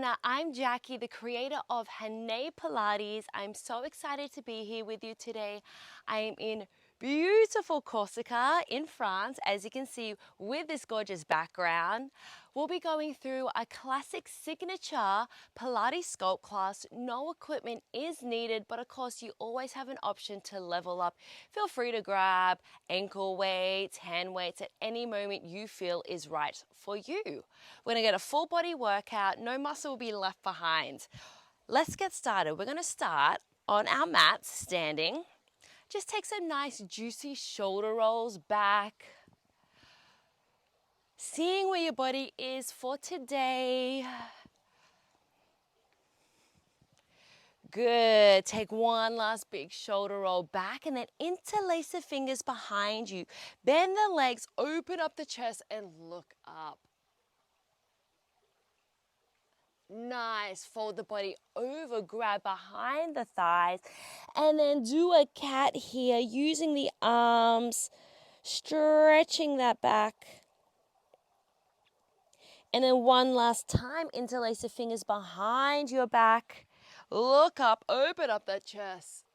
everyone, I'm Jackie, the creator of Hanay Pilates. I'm so excited to be here with you today. I am in beautiful Corsica in France, as you can see with this gorgeous background. We'll be going through a classic signature Pilates Sculpt class. No equipment is needed, but of course you always have an option to level up. Feel free to grab ankle weights, hand weights at any moment you feel is right for you. We're gonna get a full body workout, no muscle will be left behind. Let's get started. We're gonna start on our mats, standing. Just take some nice juicy shoulder rolls back. Seeing where your body is for today. Good. Take one last big shoulder roll back and then interlace the fingers behind you. Bend the legs, open up the chest and look up. Nice. Fold the body over, grab behind the thighs, and then do a cat here using the arms, stretching that back. And then one last time, interlace the fingers behind your back. Look up, open up that chest.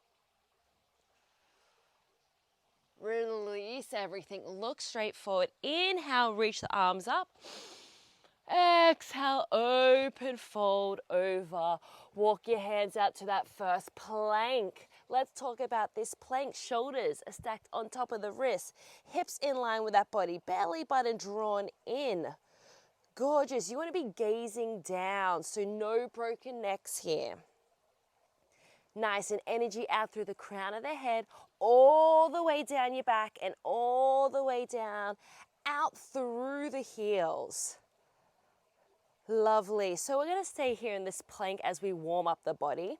Release everything. Look straight forward. Inhale, reach the arms up. Exhale, open, fold over. Walk your hands out to that first plank. Let's talk about this plank. Shoulders are stacked on top of the wrists. Hips in line with that body. Belly button drawn in. Gorgeous. You want to be gazing down, so no broken necks here. Nice, and energy out through the crown of the head, all the way down your back and all the way down, out through the heels. Lovely. So we're going to stay here in this plank as we warm up the body.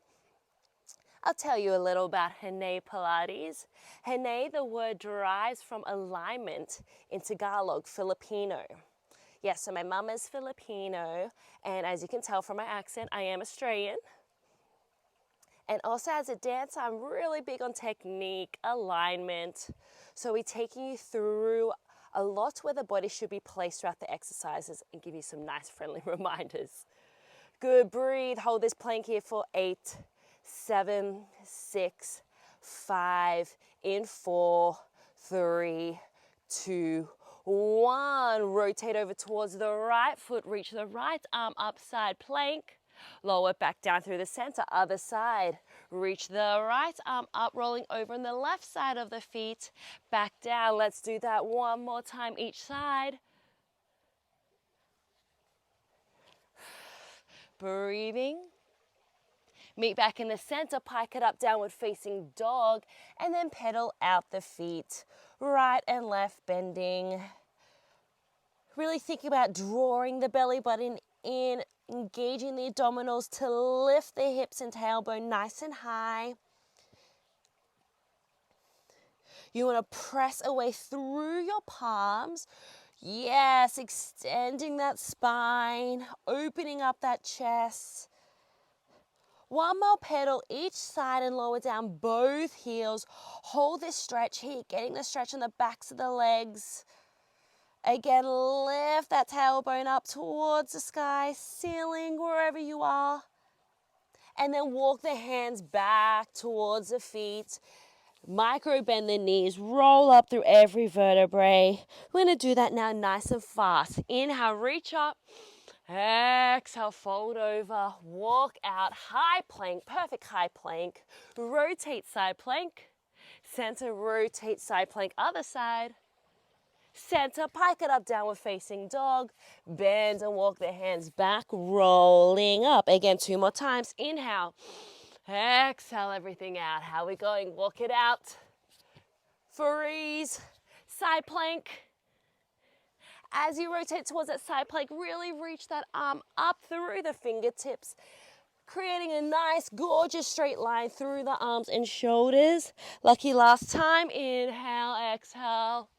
I'll tell you a little about Hanay Pilates. Hanay, the word derives from alignment in Tagalog, Filipino. Yes, so my mum is Filipino, and as you can tell from my accent, I am Australian. And also as a dancer, I'm really big on technique, alignment. So we're taking you through a lot where the body should be placed throughout the exercises and give you some nice friendly reminders. Good, breathe, hold this plank here for 8, 7, 6, 5, in 4, 3, 2, 1. Rotate over towards the right foot, reach the right arm up, side plank. Lower it back down through the center, other side. Reach the right arm up, rolling over on the left side of the feet. Back down. Let's do that one more time each side. Breathing. Meet back in the center, pike it up, downward facing dog, and then pedal out the feet. Right and left bending. Really thinking about drawing the belly button in, engaging the abdominals to lift the hips and tailbone nice and high. You want to press away through your palms. Yes, extending that spine, opening up that chest. One more pedal each side and lower down both heels. Hold this stretch here, getting the stretch on the backs of the legs. Again, lift that tailbone up towards the sky, ceiling, wherever you are. And then walk the hands back towards the feet. Micro bend the knees, roll up through every vertebrae. We're going to do that now nice and fast. Inhale, reach up. Exhale, fold over, walk out, high plank, perfect high plank. Rotate side plank. Center, rotate side plank, other side. Center, pike it up, downward facing dog. Bend and walk the hands back, rolling up. Again, 2 more times. Inhale. Exhale everything out. How are we going? Walk it out. Freeze. Side plank. As you rotate towards that side plank, really reach that arm up through the fingertips, creating a nice, gorgeous straight line through the arms and shoulders. Lucky last time. Inhale, exhale.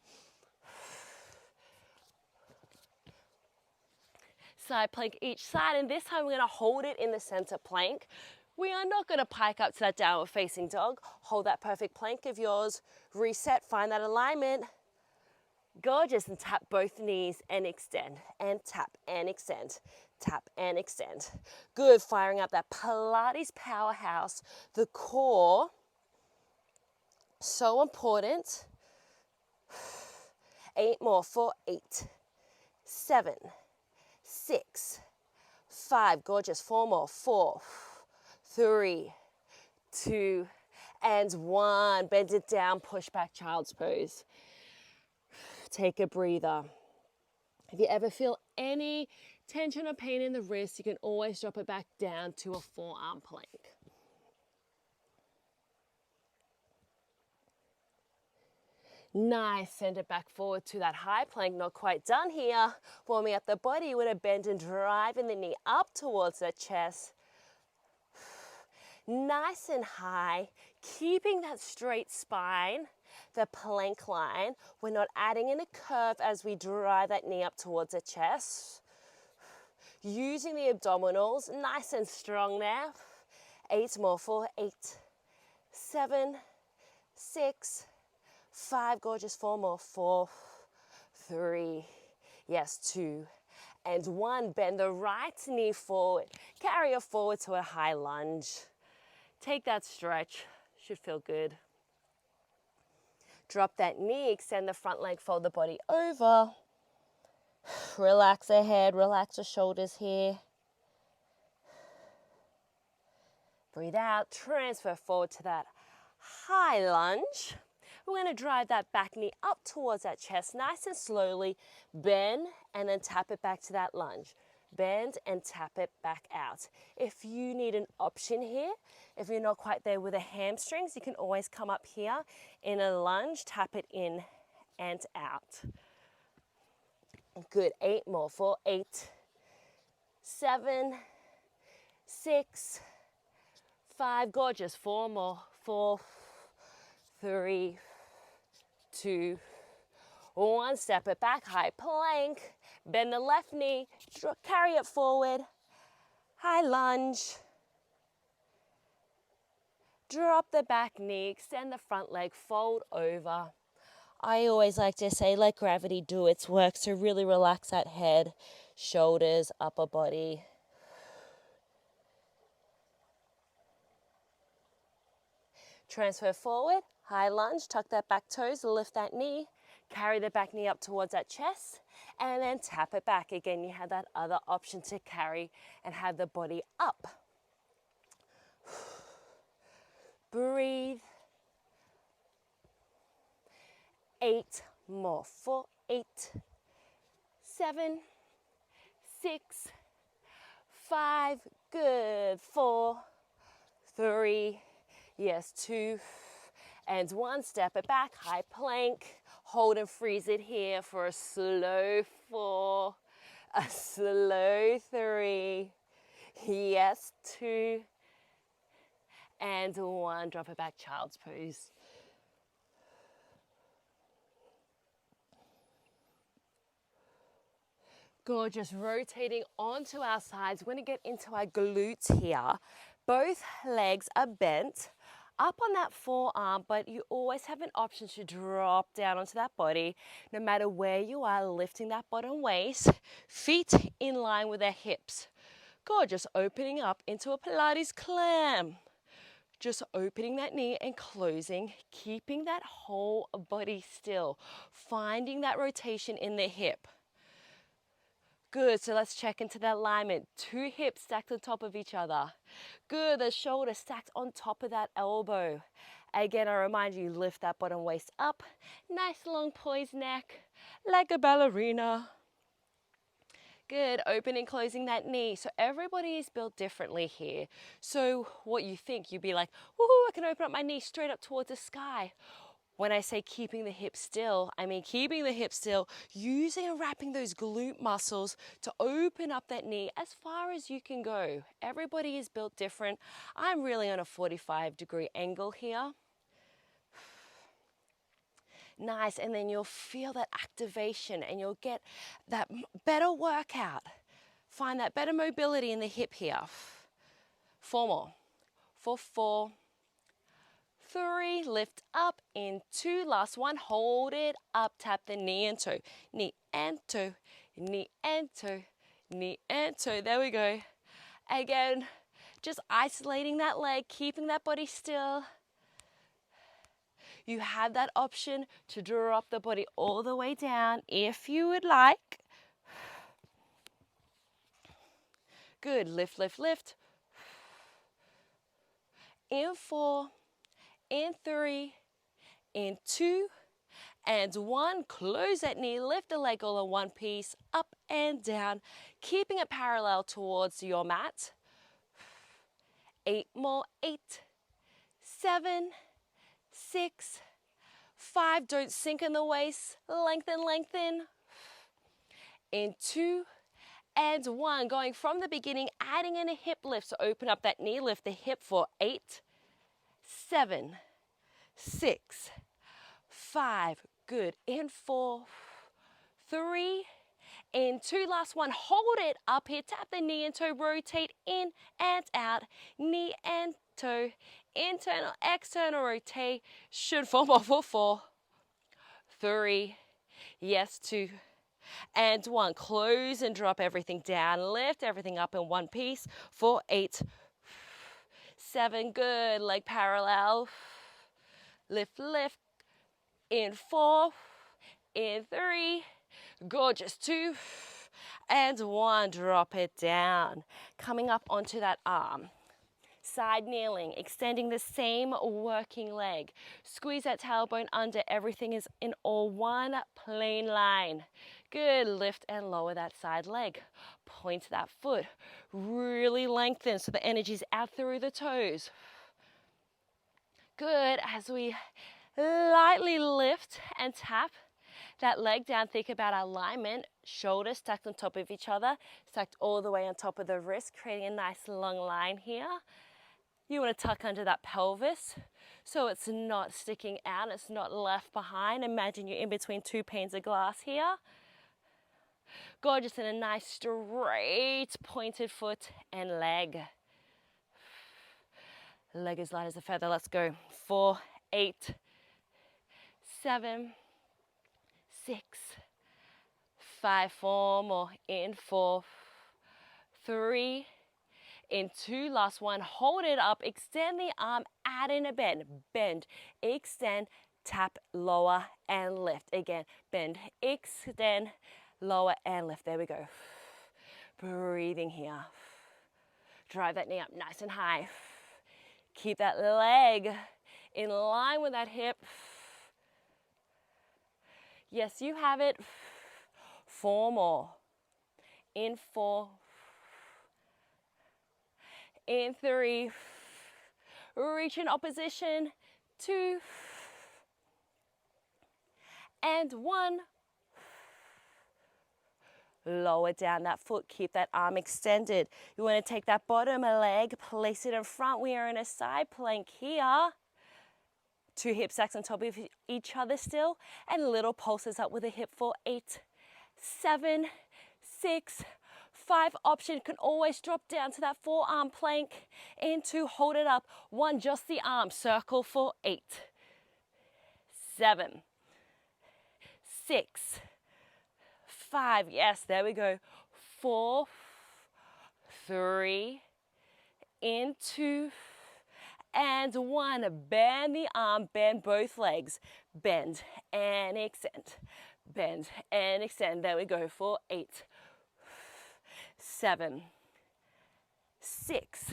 Side plank each side, and this time we're going to hold it in the center plank. We are not going to pike up to that downward facing dog. Hold that perfect plank of yours. Reset, find that alignment. Gorgeous, and tap both knees and extend, and tap and extend, tap and extend. Good, firing up that Pilates powerhouse, the core, so important. 8 more for 8, 7, 6, 5, gorgeous, 4 more, 4, 3, 2, and 1. Bend it down, push back, child's pose. Take a breather. If you ever feel any tension or pain in the wrist, you can always drop it back down to a forearm plank. Nice, send it back forward to that high plank, not quite done here. Warming up the body with a bend and driving the knee up towards the chest. Nice and high, keeping that straight spine, the plank line. We're not adding in a curve as we drive that knee up towards the chest. Using the abdominals, nice and strong there. 8 more for 8, 7, 6, 5, gorgeous, 4 more, 4, 3, yes, 2, and 1. Bend the right knee forward. Carry it forward to a high lunge. Take that stretch, should feel good. Drop that knee, extend the front leg, fold the body over. Relax the head, relax the shoulders here. Breathe out, transfer forward to that high lunge. We're going to drive that back knee up towards that chest, nice and slowly. Bend and then tap it back to that lunge. Bend and tap it back out. If you need an option here, if you're not quite there with the hamstrings, you can always come up here in a lunge, tap it in and out. Good, 8 more for 8, 7, 6, 5, gorgeous, 4 more, 4, 3, 2, 1. Step it back, high plank. Bend the left knee, carry it forward, high lunge. Drop the back knee, extend the front leg, fold over. I always like to say, let gravity do its work, so really relax that head, shoulders, upper body. Transfer forward, high lunge, tuck that back toes, lift that knee, carry the back knee up towards that chest, and then tap it back. Again, you have that other option to carry and have the body up. Breathe. 8 more for 8, 7, 6, 5, good, 4, 3, yes, 2, and 1. Step it back, high plank. Hold and freeze it here for a slow 4, a slow 3, yes, 2, and 1. Drop it back, child's pose. Gorgeous, rotating onto our sides. We're going to get into our glutes here. Both legs are bent up on that forearm, but you always have an option to drop down onto that body, no matter where you are, lifting that bottom waist, feet in line with their hips. Gorgeous, opening up into a Pilates clam. Just opening that knee and closing, keeping that whole body still, finding that rotation in the hip. Good, so let's check into that alignment. 2 hips stacked on top of each other. Good, the shoulder stacked on top of that elbow. Again, I remind you, lift that bottom waist up. Nice long poised neck, like a ballerina. Good, opening, closing that knee. So everybody is built differently here. So what you think, you'd be like, woohoo, I can open up my knee straight up towards the sky. When I say keeping the hip still, I mean keeping the hip still, using and wrapping those glute muscles to open up that knee as far as you can go. Everybody is built different. I'm really on a 45-degree angle here. Nice, and then you'll feel that activation and you'll get that better workout. Find that better mobility in the hip here. 4 more. For 4, 3, lift up in 2, last one, hold it up, tap the knee and toe, knee and toe, knee and toe, knee and toe. There we go. Again, just isolating that leg, keeping that body still. You have that option to drop the body all the way down if you would like. Good, lift, lift, lift. In 4, in 3, in 2, and 1. Close that knee, lift the leg all in one piece, up and down, keeping it parallel towards your mat. 8 more, 8, 7, 6, 5, don't sink in the waist, lengthen, lengthen. In 2 and 1, going from the beginning, adding in a hip lift, so open up that knee, lift the hip for 8, 7, 6, 5, good, in 4, 3, in 2, last one, hold it up here, tap the knee and toe, rotate in and out, knee and toe, internal, external rotation, 4 more for 4, 3, yes, 2, and 1, close and drop everything down, lift everything up in one piece for 8, 7, good, leg parallel, lift, lift, in 4, in 3, gorgeous, 2, and 1, drop it down, coming up onto that arm. Side kneeling, extending the same working leg. Squeeze that tailbone under, everything is in all one plain line. Good, lift and lower that side leg. Point that foot, really lengthen so the energy's out through the toes. Good, as we lightly lift and tap that leg down, think about alignment, shoulders stacked on top of each other, stacked all the way on top of the wrist, creating a nice long line here. You want to tuck under that pelvis so it's not sticking out, it's not left behind. Imagine you're in between 2 panes of glass here. Gorgeous, and a nice straight pointed foot and leg. Leg as light as a feather, let's go. 4, 8, 7, 6, 5, 4 more, in 4, 3, in 2, last one, hold it up, extend the arm, add in a bend, bend, extend, tap, lower and lift. Again, bend, extend, lower and lift. There we go. Breathing here. Drive that knee up nice and high. Keep that leg in line with that hip. Yes, you have it. 4 more. In 4. In 3. Reach in opposition. 2. And 1. Lower down that foot, keep that arm extended. You want to take that bottom leg, place it in front. We are in a side plank here. 2 hip stacks on top of each other still, and little pulses up with a hip for 8, 7, 6, 5. Option can always drop down to that forearm plank. Into, hold it up. 1, just the arm, circle for 8, 7, 6, 5, yes, there we go. 4, 3, in 2, and 1. Bend the arm, bend both legs. Bend and extend. Bend and extend. There we go for 8, 7, 6.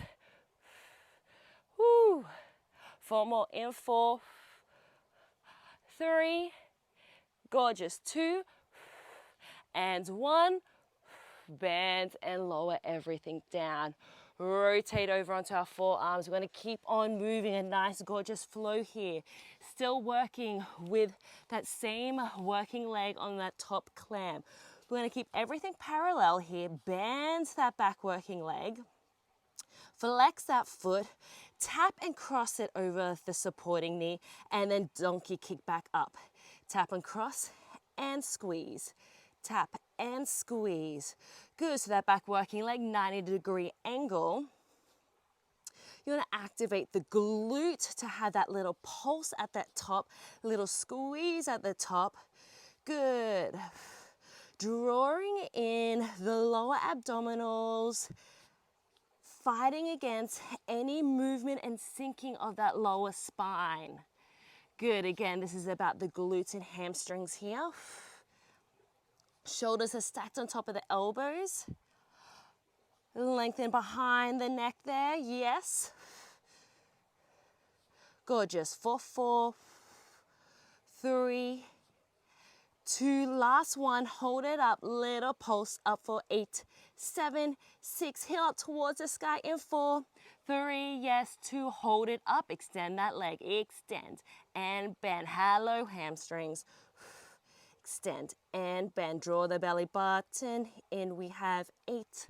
Woo. 4 more, in 4, 3, gorgeous, 2, and 1. Bend and lower everything down. Rotate over onto our forearms. We're going to keep on moving, a nice gorgeous flow here. Still working with that same working leg on that top clamp. We're going to keep everything parallel here. Bend that back working leg. Flex that foot. Tap and cross it over the supporting knee, and then donkey kick back up. Tap and cross and squeeze. Tap and squeeze. Good, so that back working leg, 90-degree angle. You want to activate the glute to have that little pulse at that top, little squeeze at the top. Good. Drawing in the lower abdominals, fighting against any movement and sinking of that lower spine. Good. Again, this is about the glutes and hamstrings here. Shoulders are stacked on top of the elbows. Lengthen behind the neck there. Yes. Gorgeous. For 4, 3, 2, last one. Hold it up. Little pulse up for 8, 7, 6. Heel up towards the sky in 4, 3, yes, 2. Hold it up. Extend that leg. Extend and bend. Hello, hamstrings. Extend and bend. Draw the belly button in. We have 8,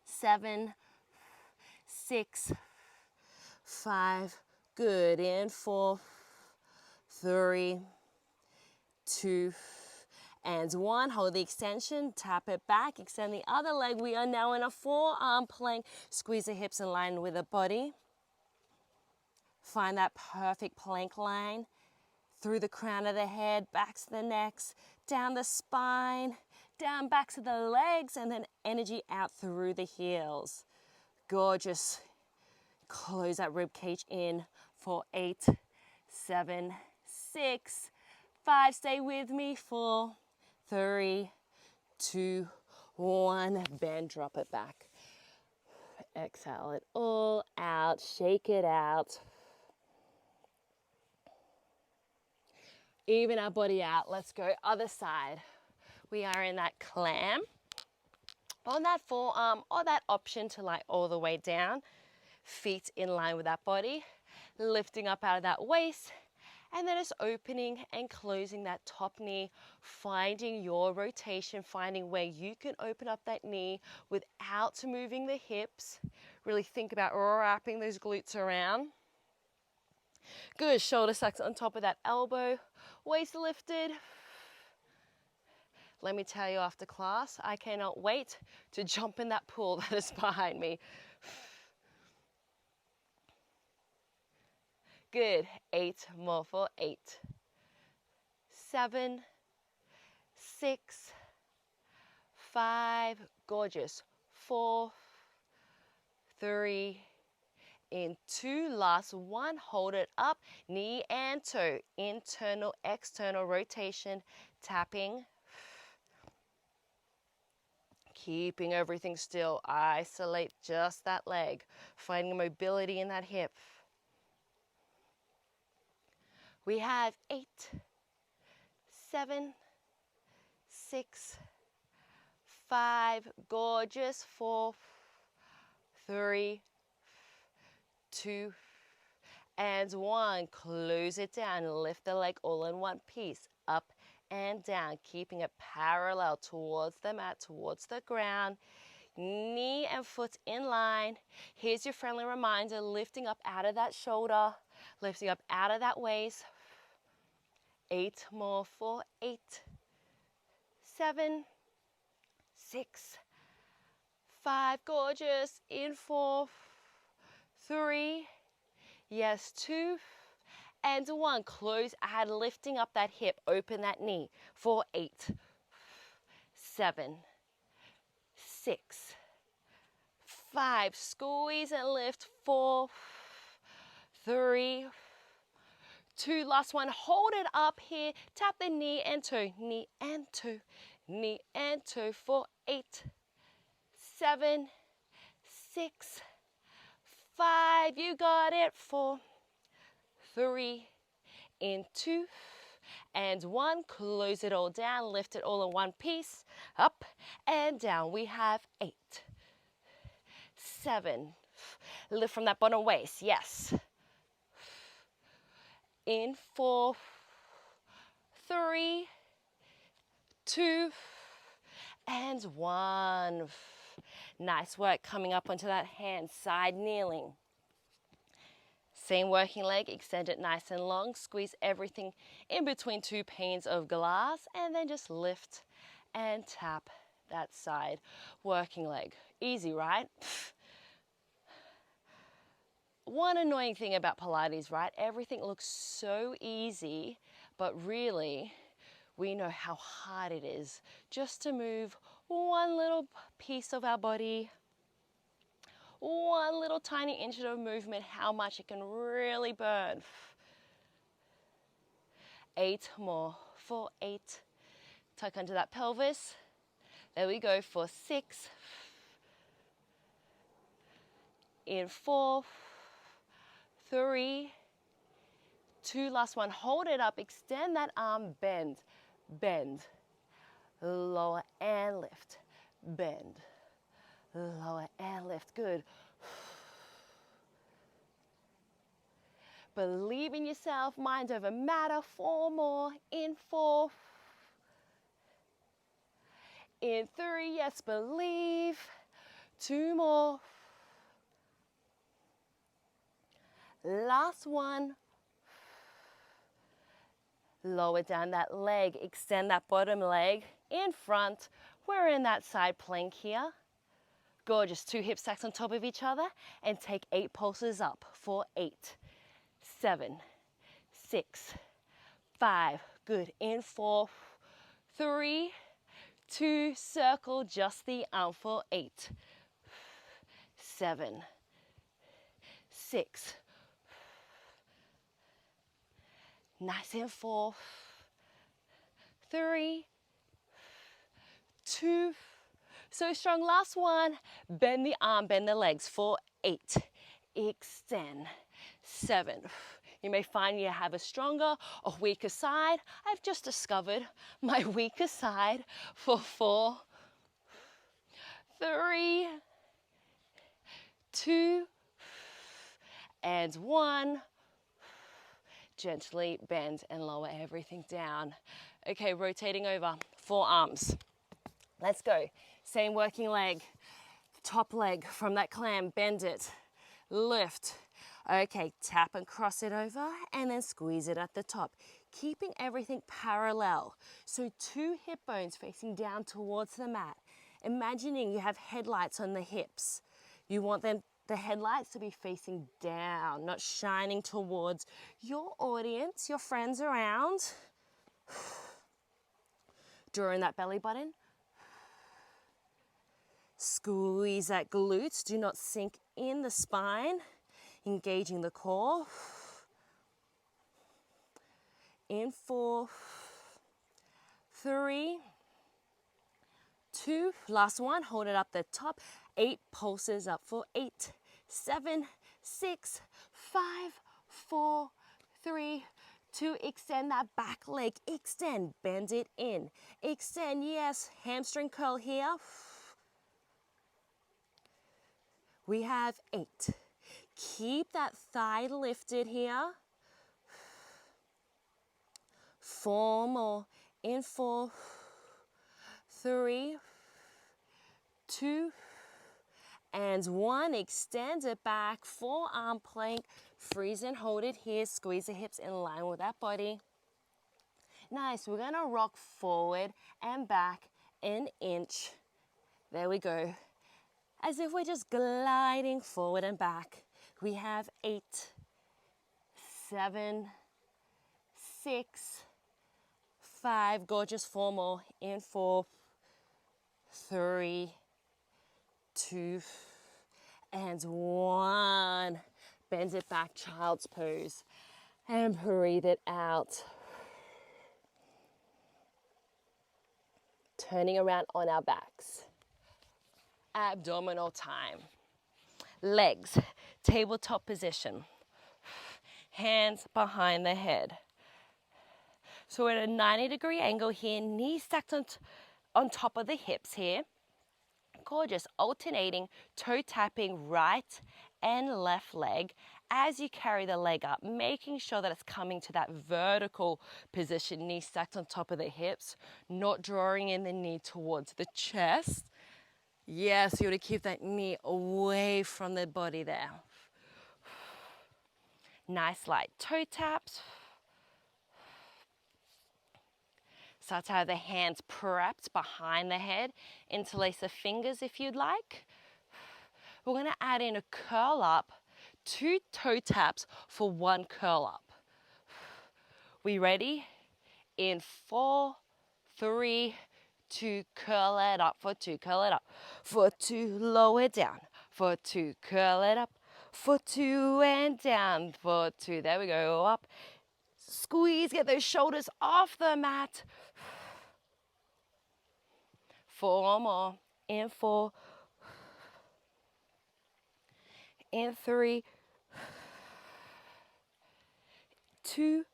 7, 6, 5. Good. In 4, 3, 2, and 1. Hold the extension. Tap it back. Extend the other leg. We are now in a forearm plank. Squeeze the hips in line with the body. Find that perfect plank line. Through the crown of the head, back to the necks, down the spine, down back to the legs, and then energy out through the heels. Gorgeous. Close that rib cage in for 8, 7, 6, 5. Stay with me. 4, 3, 2, 1. Bend, drop it back. Exhale it all out. Shake it out. Even our body out. Let's go other side. We are in that clam on that forearm, or that option to lie all the way down. Feet in line with that body. Lifting up out of that waist. And then just opening and closing that top knee. Finding your rotation. Finding where you can open up that knee without moving the hips. Really think about wrapping those glutes around. Good. Shoulder sucks on top of that elbow. Waist lifted. Let me tell you, after class, I cannot wait to jump in that pool that is behind me. Good. 8 more for 8, 7, 6, 5. Gorgeous. 4, 3, in 2. Last one. Hold it up. Knee and toe. Internal, external rotation. Tapping. Keeping everything still. Isolate just that leg. Finding mobility in that hip. We have 8, 7, 6, 5. Gorgeous. 4, 3, 2, and 1. Close it down. Lift the leg all in one piece. Up and down. Keeping it parallel towards the mat, towards the ground. Knee and foot in line. Here's your friendly reminder. Lifting up out of that shoulder. Lifting up out of that waist. 8 more for 8, 7, 6, 5. Gorgeous. In 4, 3, yes, 2, and 1. Close out, lifting up that hip. Open that knee for 8, 7, 6, 5. Squeeze and lift. 4, 3, 2. Last one. Hold it up here. Tap the knee and toe. Knee and toe. Knee and toe for 8, 7, 6, 5. You got it. 4, 3, in 2, and 1. Close it all down. Lift it all in one piece. Up and down. We have 8, 7. Lift from that bottom waist. Yes. In 4, 3, 2, and 1. Nice work coming up onto that hand side kneeling. Same working leg, extend it nice and long. Squeeze everything in between 2 panes of glass, and then just lift and tap that side working leg. Easy, right? one annoying thing about Pilates, right? Everything looks so easy, but really we know how hard it is just to move one little piece of our body, one little tiny inch of movement, how much it can really burn. 8 more for 8. Tuck under that pelvis. There we go for 6. In 4, 3, 2, last one. Hold it up, extend that arm, bend, bend, lower and lift, bend, lower and lift, good. Believe in yourself, mind over matter, 4 more, in 4, in 3, yes, believe, 2 more, last one, lower down that leg, extend that bottom leg in front, we're in that side plank here, gorgeous, 2 hip stacks on top of each other, and take 8 pulses up for 8, 7, 6, 5, good, in 4, 3, 2, circle just the arm for 8, 7, 6, nice in 4, 3, 2, so strong, last one, bend the arm, bend the legs for 8, extend, 7, you may find you have a stronger or weaker side. I've just discovered my weaker side for 4, 3, 2, and 1. Gently bend and lower everything down. Okay, rotating over, forearms. Let's go. Same working leg, top leg from that clam, bend it, lift. Okay, tap and cross it over and then squeeze it at the top, keeping everything parallel. So 2 hip bones facing down towards the mat. Imagining you have headlights on the hips. You want the headlights to be facing down, not shining towards your audience, your friends around. Drawing that belly button. Squeeze that glutes, do not sink in the spine. Engaging the core. In 4, 3, 2, last one, hold it up the top. 8 pulses up for 8, 7, 6, 5, 4, 3, 2, extend that back leg, extend, bend it in, extend, yes, hamstring curl here. We have 8. Keep that thigh lifted here. 4 more, in 4, 3, 2, and 1. Extend it back, forearm plank, freeze and hold it here. Squeeze the hips in line with that body. Nice, we're gonna rock forward and back an inch. There we go. As if we're just gliding forward and back. We have 8, 7, 6, 5, gorgeous, 4 more, in 4, 3, 2, and 1. Bend it back, child's pose, and breathe it out. Turning around on our backs. Abdominal time. Legs, tabletop position. Hands behind the head. So we're at a 90-degree angle here, knees stacked on top of the hips here. Gorgeous, alternating, toe tapping right and left leg as you carry the leg up, making sure that it's coming to that vertical position, knees stacked on top of the hips, not drawing in the knee towards the chest. Yes, you want to keep that knee away from the body there. Nice light toe taps. Start to have the hands prepped behind the head. Interlace the fingers if you'd like. We're going to add in a curl up 2 toe taps for 1 curl up. We ready? In 4, 3, 2, curl it up, for 2, curl it up, for 2, lower it down, for 2, curl it up, for 2, and down, for 2, there we go, up, squeeze, get those shoulders off the mat, 4 more, in 4, in 3, 2,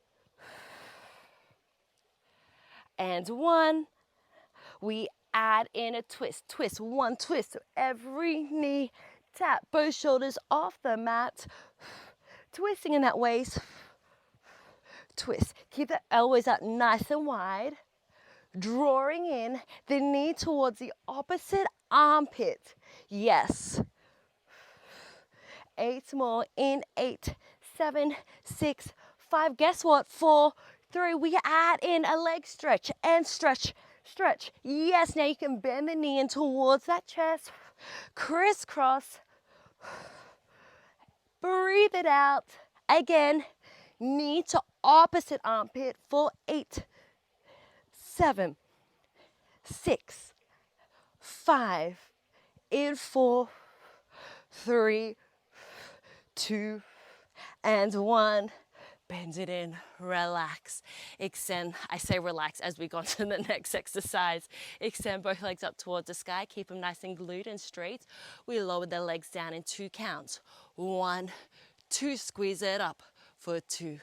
and 1. We add in a twist, twist, 1 twist, so every knee tap, both shoulders off the mat, twisting in that waist, twist. Keep the elbows out nice and wide, drawing in the knee towards the opposite armpit. Yes. 8 more, in 8, 7, 6, 5, guess what, 4, 3, we add in a leg stretch and stretch, stretch. Yes, now you can bend the knee in towards that chest, crisscross, breathe it out. Again, knee to opposite armpit for 8, 7, 6, 5, in 4, 3, 2, and 1. Bend it in, relax, extend. I say relax as we go on to the next exercise. Extend both legs up towards the sky, keep them nice and glued and straight. We lower the legs down in 2 counts. 1, 2, squeeze it up for 2,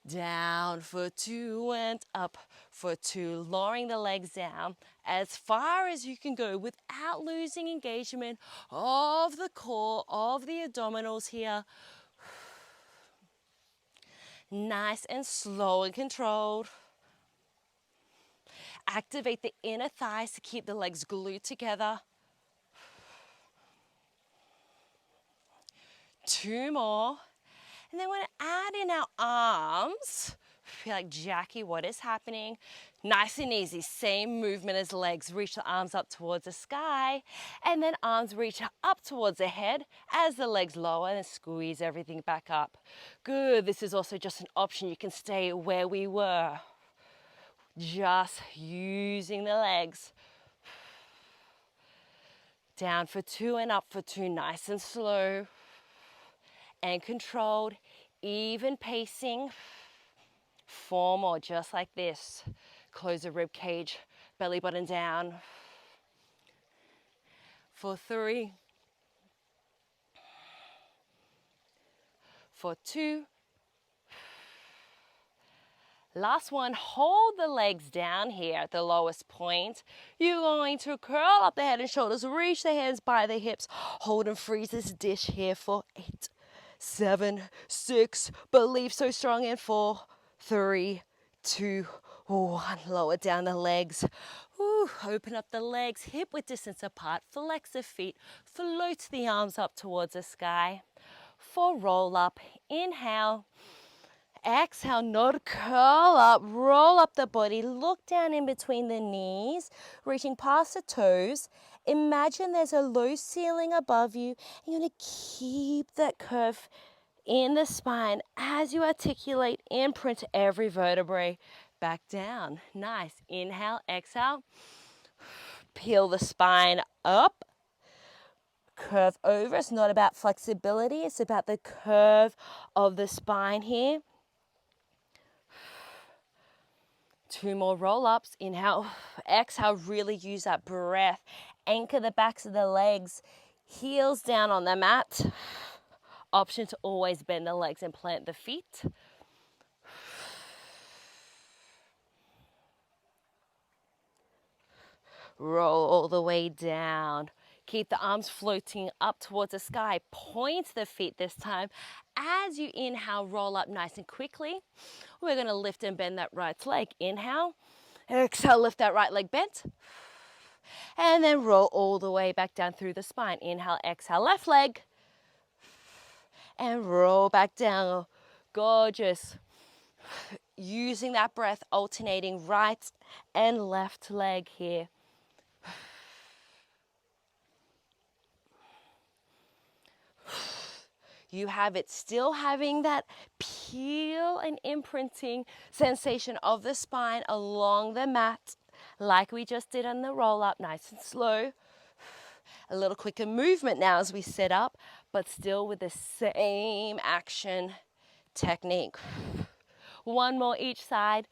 down for 2, and up for 2. Lowering the legs down as far as you can go without losing engagement of the core, of the abdominals here. Nice and slow and controlled. Activate the inner thighs to keep the legs glued together. 2 more. And then we're going to add in our arms. Feel like, Jackie, what is happening? Nice and easy, same movement as legs. Reach the arms up towards the sky, and then arms reach up towards the head as the legs lower, and squeeze everything back up. Good, this is also just an option. You can stay where we were, just using the legs. Down for 2 and up for 2, nice and slow and controlled, even pacing. 4 more, just like this. Close the rib cage, belly button down. For 3. For 2. Last one, hold the legs down here at the lowest point. You're going to curl up the head and shoulders, reach the hands by the hips, hold and freeze this dish here for 8, 7, 6, believe so strong in 4, 3, 2, 1. Lower down the legs. Ooh, open up the legs, hip width distance apart, flex the feet, float the arms up towards the sky. For roll up, inhale. Exhale, nod, curl up, roll up the body, look down in between the knees, reaching past the toes. Imagine there's a low ceiling above you, and you're going to keep that curve in the spine as you articulate, imprint every vertebrae back down. Nice. Inhale, exhale, peel the spine up. Curve over. It's not about flexibility, it's about the curve of the spine here. 2 more roll-ups. Inhale, exhale, really use that breath. Anchor the backs of the legs, heels down on the mat. Option to always bend the legs and plant the feet. Roll all the way down. Keep the arms floating up towards the sky. Point the feet this time. As you inhale, roll up nice and quickly. We're going to lift and bend that right leg. Inhale. Exhale, lift that right leg bent. And then roll all the way back down through the spine. Inhale, exhale, left leg. And roll back down. Gorgeous. Using that breath, alternating right and left leg here. You have it, still having that peel and imprinting sensation of the spine along the mat, like we just did on the roll up, nice and slow. A little quicker movement now as we sit up, but still with the same action technique. One more each side.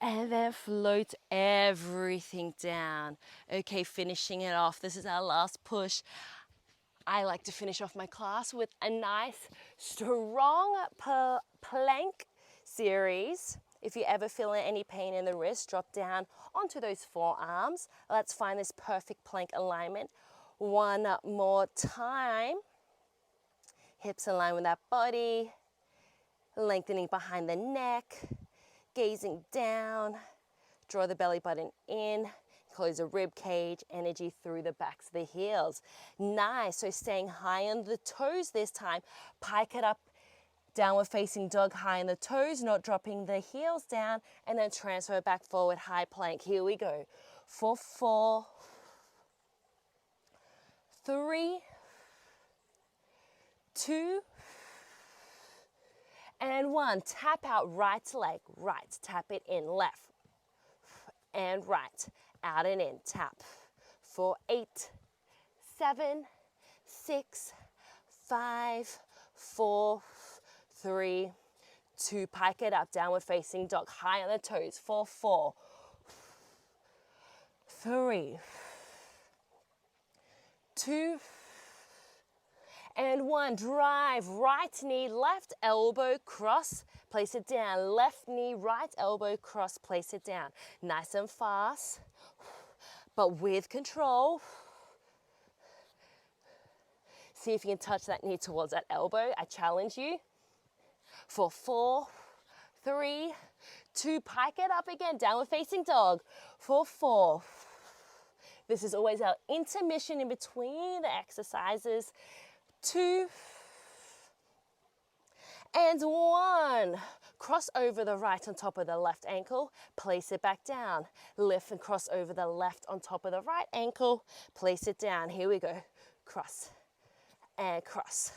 And then float everything down. Okay, finishing it off. This is our last push. I like to finish off my class with a nice, strong plank series. If you ever feel any pain in the wrist, drop down onto those forearms. Let's find this perfect plank alignment. One more time. Hips in line with that body. Lengthening behind the neck. Gazing down, draw the belly button in, close the rib cage, energy through the backs of the heels. Nice, so staying high on the toes this time. Pike it up, downward facing dog, high on the toes, not dropping the heels down, and then transfer back forward, high plank. Here we go. For 4, 3, 2, and 1. Tap out right leg, right. Tap it in, left and right. Out and in, tap. For 8, 7, 6, 5, 4, 3, 2. Pike it up, downward facing dog, high on the toes. For 4, 3, 2, and 1. Drive, right knee, left elbow, cross, place it down. Left knee, right elbow, cross, place it down. Nice and fast, but with control. See if you can touch that knee towards that elbow. I challenge you. For 4, 3, 2, pike it up again, downward facing dog. For 4. This is always our intermission in between the exercises. 2, and 1. Cross over the right on top of the left ankle, place it back down. Lift and cross over the left on top of the right ankle, place it down. Here we go. Cross and cross.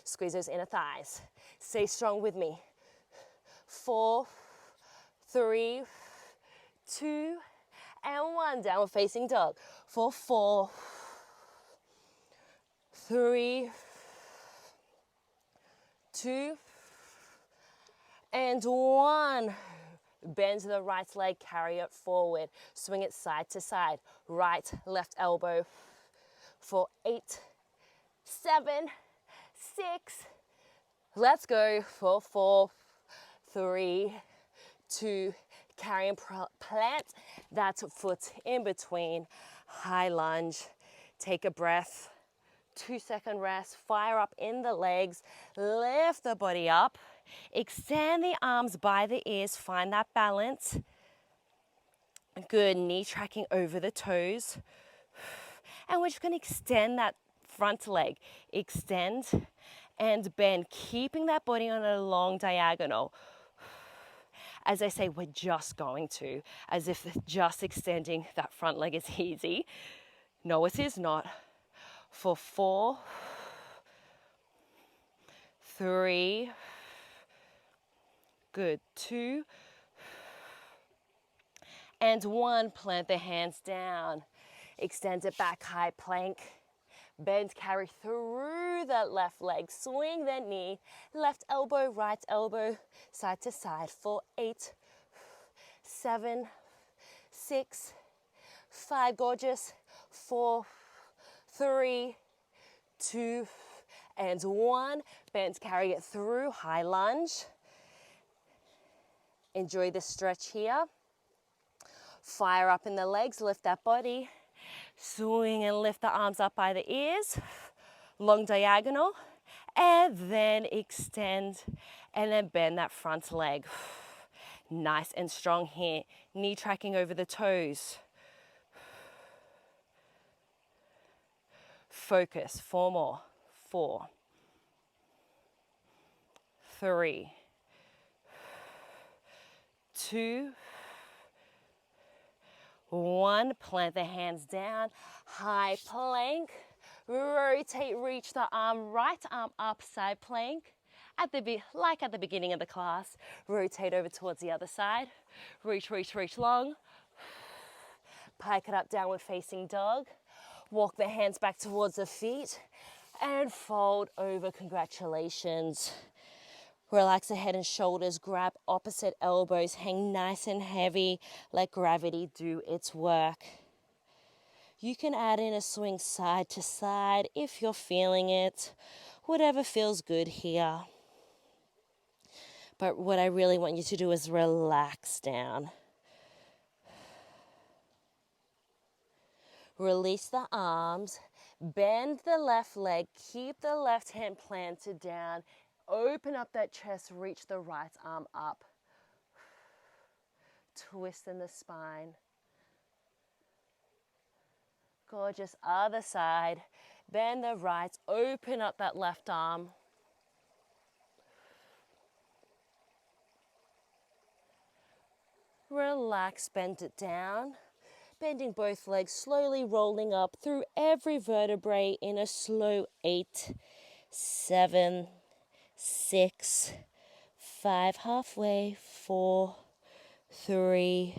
Squeeze those inner thighs. Stay strong with me. 4, 3, 2, and 1. Downward facing dog. For 4, 3, 2, and 1. Bend the right leg, carry it forward. Swing it side to side. Right, left elbow. For 8, 7, 6. Let's go. For 4, 3, 2. Carry and plant that foot in between. High lunge. Take a breath. 2-second rest, fire up in the legs, lift the body up, extend the arms by the ears, find that balance. Good, knee tracking over the toes. And we're just gonna extend that front leg. Extend and bend, keeping that body on a long diagonal. As I say, we're just going to, as if just extending that front leg is easy. No, it is not. For 4, 3, good, 2, and 1. Plant the hands down. Extend it back, high plank. Bend, carry through that left leg. Swing that knee, left elbow, right elbow, side to side. For 8, 7, 6, 5, gorgeous. 4, 3, 2, and 1. Bend, carry it through, high lunge. Enjoy the stretch here. Fire up in the legs, lift that body. Swing and lift the arms up by the ears. Long diagonal. And then extend and then bend that front leg. Nice and strong here. Knee tracking over the toes. Focus. 4 more. 4, 3, 2, 1, plant the hands down, high plank, rotate, reach the arm, right arm up, side plank. Like at the beginning of the class, rotate over towards the other side, reach, reach, reach long, pike it up, downward facing dog, walk the hands back towards the feet, and fold over. Congratulations. Relax the head and shoulders, grab opposite elbows, hang nice and heavy, let gravity do its work. You can add in a swing side to side if you're feeling it, whatever feels good here. But what I really want you to do is relax down. Release the arms, bend the left leg, keep the left hand planted down, open up that chest, reach the right arm up. Twist in the spine. Gorgeous. Other side. Bend the right, open up that left arm. Relax, bend it down. Bending both legs, slowly rolling up through every vertebrae in a slow 8, 7, 6, 5, halfway, 4, 3,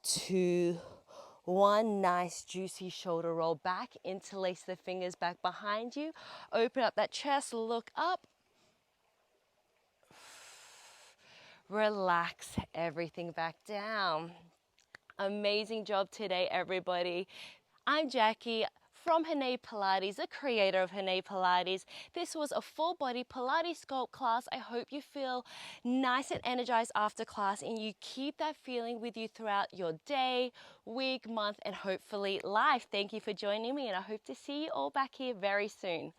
2, 1. Nice juicy shoulder roll back. Interlace the fingers back behind you. Open up that chest, look up. Relax everything back down. Amazing job today, everybody. I'm Jackie from Hanay Pilates, the creator of Hanay Pilates. This was a full body Pilates Sculpt class. I hope you feel nice and energized after class and you keep that feeling with you throughout your day, week, month, and hopefully life. Thank you for joining me and I hope to see you all back here very soon.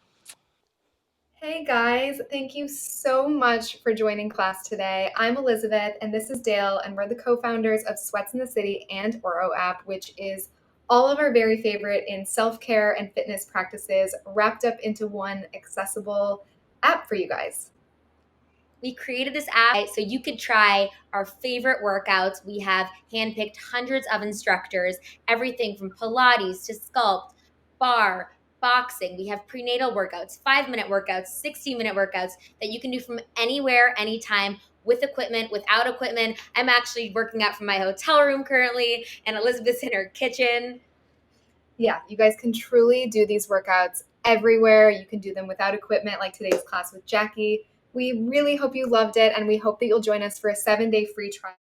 Hey guys, thank you so much for joining class today. I'm Elizabeth and this is Dale, and we're the co-founders of Sweats in the City and ORRO app, which is all of our very favorite in self-care and fitness practices wrapped up into one accessible app for you guys. We created this app so you could try our favorite workouts. We have handpicked hundreds of instructors, everything from Pilates to Sculpt, bar, boxing. We have prenatal workouts, 5-minute workouts, 60-minute workouts that you can do from anywhere, anytime, with equipment, without equipment. I'm actually working out from my hotel room currently, and Elizabeth's in her kitchen. Yeah, you guys can truly do these workouts everywhere. You can do them without equipment, like today's class with Jackie. We really hope you loved it, and we hope that you'll join us for a 7-day free trial.